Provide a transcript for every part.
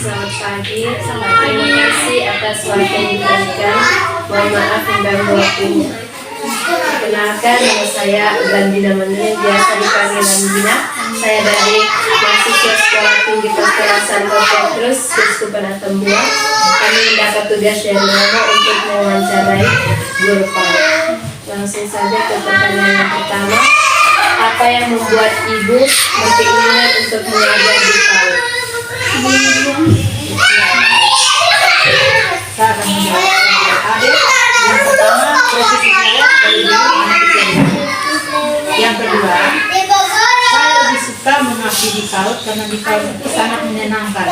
selamat pagi. Terima kasih atas waktu yang diberikan. Mohon maaf mengganggu waktunya. Perkenalkan, nama saya Blandina Manlin, biasa dipanggil Blandina. Saya dari mahasiswa Sekolah Tinggi Pastoral Santo Petrus, Keuskupan Atambua. Kami mendapat tugas dari Romo untuk mewawancarai guru PAUD. Langsung saja ke pertanyaan yang pertama. Apa yang membuat ibu berkeinginan untuk mengajar di PAUD? Saya akan menjawab adik. Yang pertama, profesi saya dari dulu anak kecil. Yang kedua, saya lebih suka mengabdi di PAUD karena di PAUD itu sangat menyenangkan.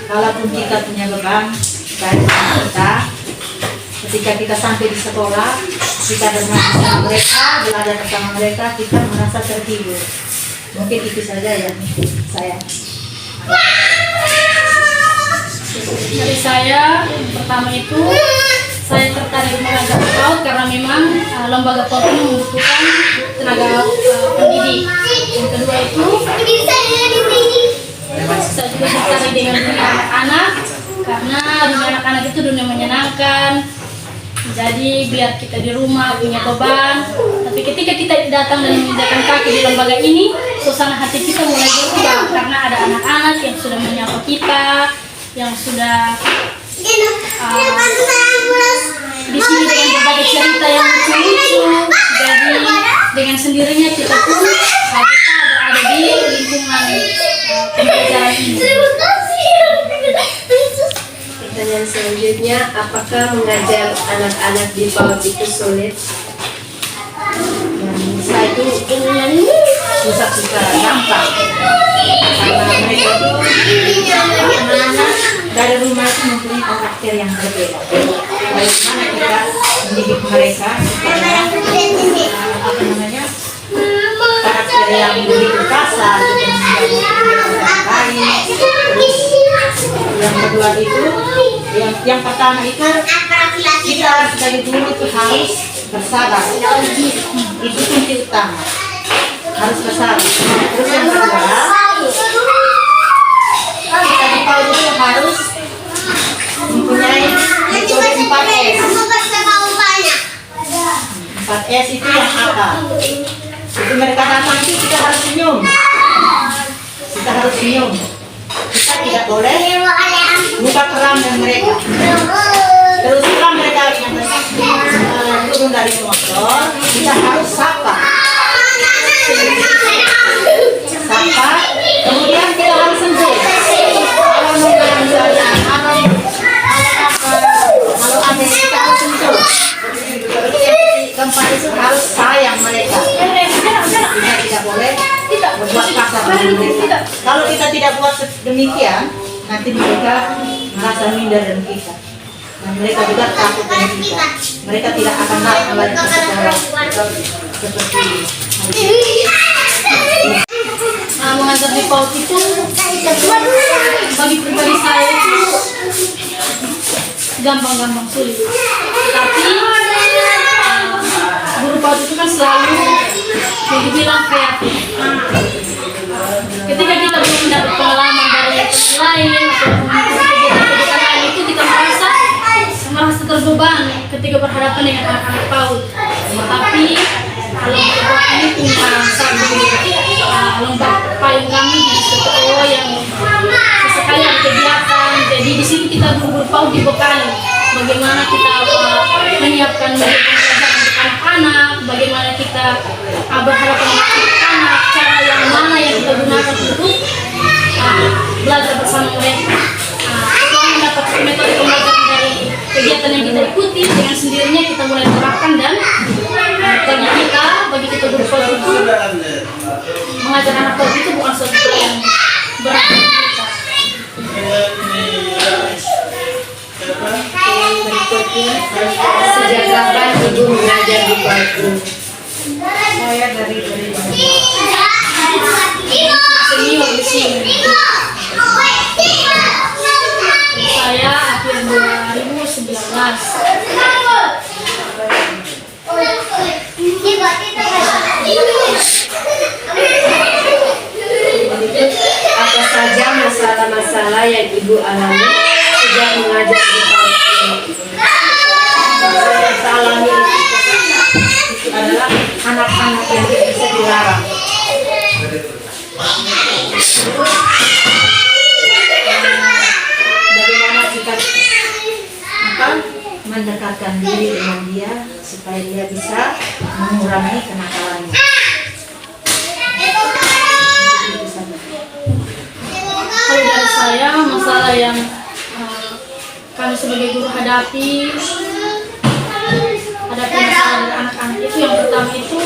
Kalaupun kita punya beban dari kita, ketika kita sampai di sekolah, kita dengar bersama mereka, belajar bersama mereka, kita merasa terhibur. Mungkin itu saja yang saya. Dari saya, pertama itu saya tertarik mengajar PAUD karena memang lembaga PAUD ini membutuhkan tenaga pendidik. Yang kedua itu saya juga tertarik dengan dunia anak-anak karena dunia anak-anak itu dunia menyenangkan. Jadi biar kita di rumah punya beban, tapi ketika kita datang dan menginjakkan kaki di lembaga ini, suasana hati kita mulai berubah karena ada anak-anak yang sudah menyapa kita, yang sudah di sini dengan berbagai cerita yang lucu-lucu. Jadi dengan sendirinya kita pun kita berada di lingkungan pembelajaran ini. Pertanyaan selanjutnya, apakah mengajar anak-anak di PAUD itu sulit? Saya itu susah gampang karena mereka itu anak-anak dari rumah itu mempunyai karakter yang berbeda. Bagaimana kita mendidik mereka supaya karakter yang begitu kasar, baik. Yang kedua itu, yang pertama itu kita dari dulu itu harus bersabar. Itu kunci utama, harus bersabar. Terus yang kedua, kita di PAUD itu harus mempunyai metode 4S. 4S itu yang apa? Itu mereka datang itu kita harus senyum. Kita harus senyum. Kita tidak boleh buka keram dengan mereka. Terus setelah mereka yang turun dari motor, kita harus sapa. Sapa, kemudian kita harus sentuh. Kalau ada kita harus sentuh. Keempat itu harus sayang mereka. Kita tidak boleh berbuat kasar dengan mereka. Kalau kita tidak buat demikian, nanti mereka merasa minder dengan kita. Dan mereka juga takut dengan kita. Mereka tidak akan datang lagi ke sekolah seperti ini. Mengajar di PAUD itu bagi pribadi saya itu gampang-gampang sulit. Tapi guru PAUD itu kan selalu yang dibilang kreatif. Ketika kita belum mendapat pengalaman dari yang lain atau kegiatan-kegiatan lain itu kita merasa terbeban ketika berhadapan dengan anak-anak PAUD. Tapi kalau PAUD ini punya satu lomba payung kami di sekolah yang sesekali ada kegiatan. Jadi di sini kita guru PAUD dibekali bagaimana kita menyiapkan pelajaran untuk anak-anak, bagaimana kita berhadapan dengan anak-anak, cara yang mana yang kita gunakan untuk belajar bersama mereka. Setelah mendapat metode pembelajaran dari kegiatan yang kita ikuti, dengan sendirinya kita mulai terapkan dan bagi kita guru PAUD itu mengajar anak PAUD itu bukan sesuatu yang berat bagi kita. Berikutnya, sejak kapan ibu mengajar di PAUD? Saya dari Senior di sini. Saya akhir 2019. Apa saja masalah masalah yang Ibu alami sejak mengajar di PAUD ini? Masalah yang saya alami itu adalah anak-anak yang tidak bisa dilarang. Bagaimana kita mendekatkan diri dengan dia supaya dia bisa mengurangi kenakalannya. Kalau dari saya, masalah yang kami sebagai guru hadapi masalah dari anak-anak itu, yang pertama itu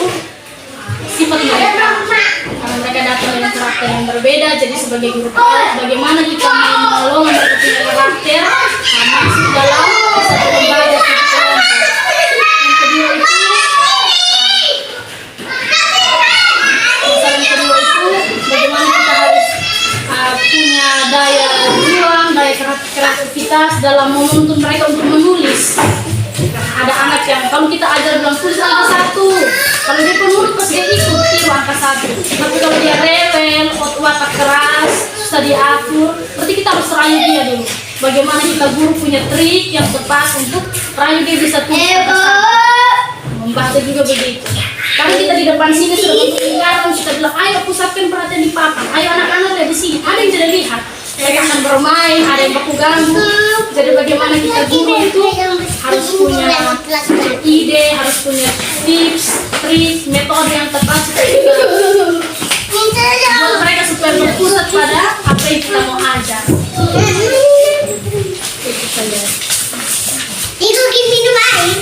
sifat mereka. Karena mereka datang dengan karakter yang berbeda, jadi sebagai guru bagaimana kita mau menolong mereka punya karakter masuk dalam satu lembaga, satu kelompok. Yang kedua itu masalah yang kedua itu bagaimana kita harus punya daya juang, daya kreativitas dalam menuntun mereka untuk menulis. Ada anak yang kalau kita ajar bilang tulis angka 1, kalau dia penurut pasti dia ikut tiru angka 1. Tapi kalau dia rewel, watak keras, susah diatur, berarti kita harus rayu dia dulu. Bagaimana kita guru punya trik yang tepat untuk rayu dia bisa tulis angka 1. Membaca juga begitu. Karena kita di depan sini sudah mengingatkan, kita bilang ayo pusatkan perhatian di papan, ayo anak-anak lihat di sini, ada yang tidak lihat. Mereka akan bermain, ada yang baku ganggu. Jadi bagaimana kita guru itu harus punya ide, harus punya tips, trik, metode yang tepat supaya buat mereka supaya berpusat pada apa yang kita mau ajar. Itu saja. Ibu minum air.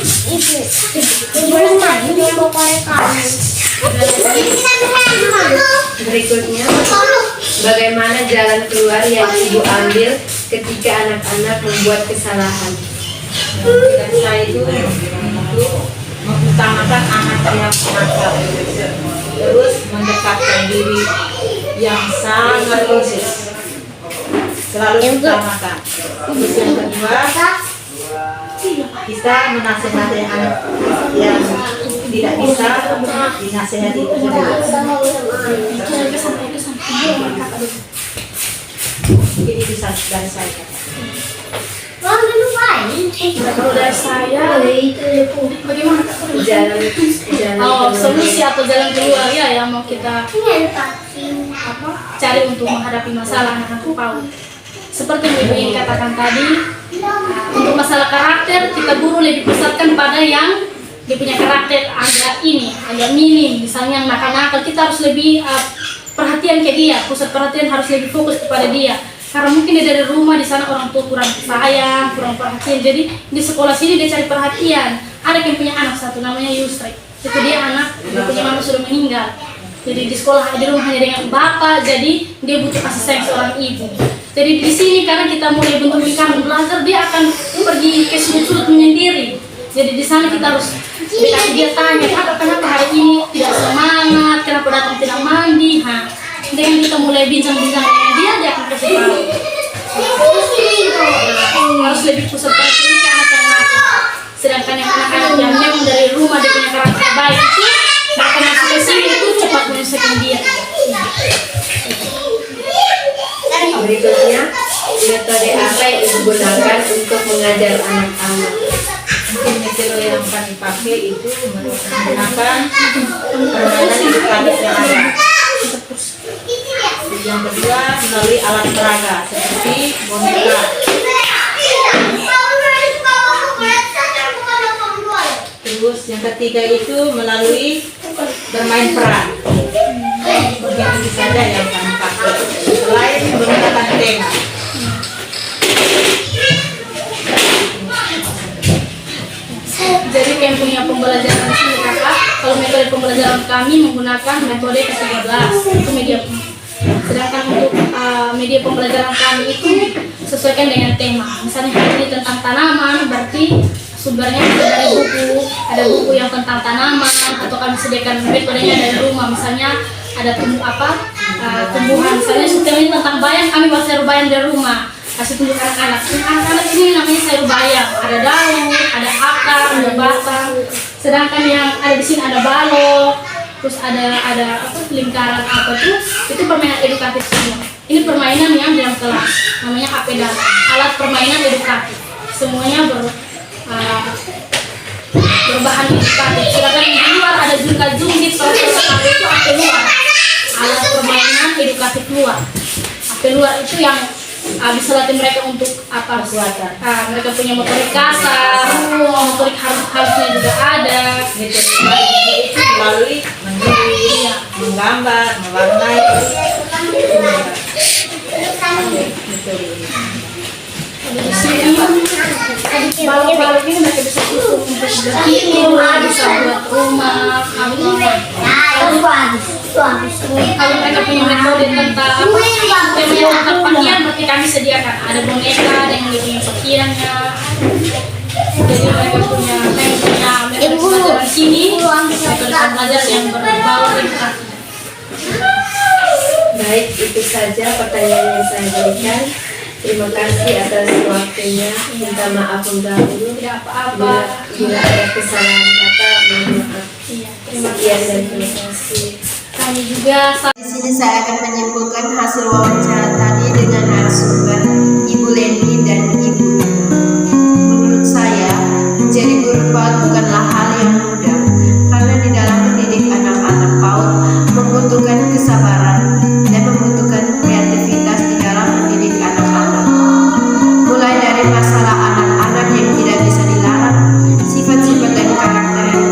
Ibu main dia mau korek kamu. Berikutnya, bagaimana jalan keluar yang Ibu ambil ketika anak-anak membuat kesalahan? Dan saya itu mengutamakan anak yang nakal, terus mendekatkan diri yang sangat khusus, selalu diutamakan. Terus yang kedua, kita menasihati anak yang tidak bisa dinasihati tersebut. Ini bisa dari saya. Kalau dari saya, bagaimana Kak? Jalan Solusi atau jalan keluar ya yang mau kita cari untuk menghadapi masalah anak PAUD. Seperti yang Ibu ini katakan tadi, untuk masalah karakter kita guru lebih pusatkan pada yang dia punya karakter agak minim, misalnya yang nakal-nakal, kita harus lebih perhatian ke dia, pusat perhatian harus lebih fokus kepada dia. Karena mungkin dia dari rumah di sana orang tua kurang sayang, kurang perhatian, jadi di sekolah sini dia cari perhatian. Ada yang punya anak satu namanya Yusri, itu dia punya mama sudah meninggal. Jadi di sekolah di rumah hanya dengan bapak, jadi dia butuh kasih sayang seorang ibu. Jadi di sini karena kita mulai bentuk kamu belajar, dia akan pergi ke sudut-sudut menyendiri. Jadi di sana kita harus kasih dia tanya, kenapa hari ini tidak semangat, kenapa datang tidak mandi. Dengan kita mulai bincang-bincang dengan dia akan kasih tahu. Harus lebih pusat perhatian ke anak yang nakal. Sedangkan yang anak-anak yang memang dari rumah dia punya karakter baik itu, mereka masuk ke sini itu cepat menyelesaikan dia. Berikutnya, metode apa yang Ibu gunakan untuk mengajar anak-anak? Mungkin metode yang kami pakai itu menggunakan permainan edukatif yang ada. Yang kedua melalui alat peraga seperti boneka. Terus yang ketiga itu melalui bermain peran. Begitu saja yang kami pakai. Selain menggunakan tema. Jadi yang punya pembelajaran di sini kakak, kalau metode pembelajaran kami menggunakan metode ke-13 itu media. Sedangkan untuk media pembelajaran kami itu sesuaikan dengan tema. Misalnya hari ini tentang tanaman, berarti sumbernya bisa dari buku, ada buku yang tentang tanaman, atau kami sediakan metodenya dari rumah. Misalnya ada tumbuhan, misalnya ini tentang bayam, kami buat sayur bayam dari rumah. Kasih tunjuk anak-anak. Anak-anak ini namanya sayur bayam. Ada daun, ada akar, ada batang. Sedangkan yang ada di sini ada balok, terus ada lingkaran apa tuh? Itu permainan edukatif semua. Ini permainan yang dalam kelas. HP dan alat permainan edukatif. Semuanya berbahan edukatif. Sedangkan di luar ada zoom di HP itu HP luar. Alat permainan edukatif luar. HP luar itu yang bisa latih mereka untuk apa? Mereka punya motorik kasar, motorik harusnya juga ada. Gitu. Itu melalui menulis, menggambar, mewarnai. Balok-balok ini mereka bisa susun untuk berkirim, bisa buat rumah, kalau mereka punya metode tentang pakaian, berarti kami sediakan ada boneka yang punya pikirannya. Jadi mereka punya metode pelajaran sini, metode pembelajaran yang berbau edukasi. Baik, itu saja pertanyaan yang saya berikan. Terima kasih atas waktunya. Minta maaf mengganggu. Tidak apa-apa. Bila ada kesalahan kata, mohon maaf. Iya, terima Sekian dan kasih. terima kasih. Kami juga Di sini saya akan menyimpulkan hasil wawancara tadi dengan narasumber Ibu Leni dan Ibu. Menurut saya, menjadi guru PAUD bukanlah hal yang mudah, karena di dalam mendidik anak-anak PAUD membutuhkan kesabaran dan membutuhkan kreativitas di dalam mendidik anak-anak. Mulai dari masalah anak-anak yang tidak bisa dilarang, sifat-sifat dan karakter yang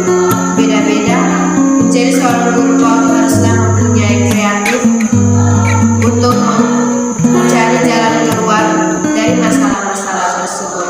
beda-beda, menjadi seorang guru PAUD haruslah mempunyai kreatif untuk mencari jalan keluar dari masalah-masalah tersebut.